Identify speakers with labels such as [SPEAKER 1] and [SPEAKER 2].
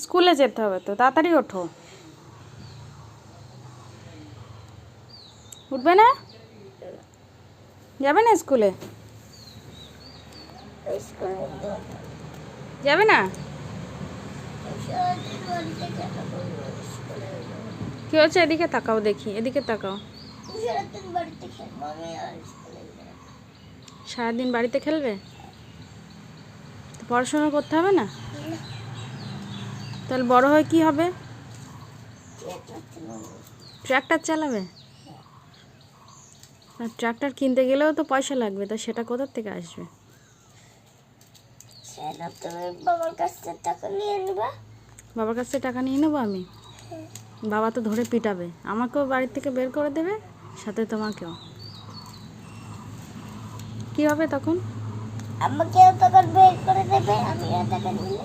[SPEAKER 1] স্কুলে যেতে হবে তো, তাড়াতাড়ি ওঠো। উঠবে না? যাবে না স্কুলে? যাবে না? কি হচ্ছে? এদিকে তাকাও দেখি, এদিকে তাকাও। সারাদিন বাড়িতে খেলবে? তো পড়াশোনা করতে হবে না? তাহলে বড় হয়ে কি হবে? ট্র্যাক্টর চালাবে? আর ট্র্যাক্টর কিনতে গেলেও তো পয়সা লাগবে, তা সেটা কোথা থেকে আসবে?
[SPEAKER 2] বাবার কাছ থেকে টাকা নিয়ে নেবা।
[SPEAKER 1] বাবার কাছ থেকে টাকা নিয়ে নেবো আমি? বাবা তো ধরে পিটাবে, আমাকেও বাড়ি থেকে বের করে দেবে, সাথে তোমাকেও। কি হবে তখন?
[SPEAKER 2] আমাকেও টাকা বের করে দেবে, আমিও টাকা নিয়ে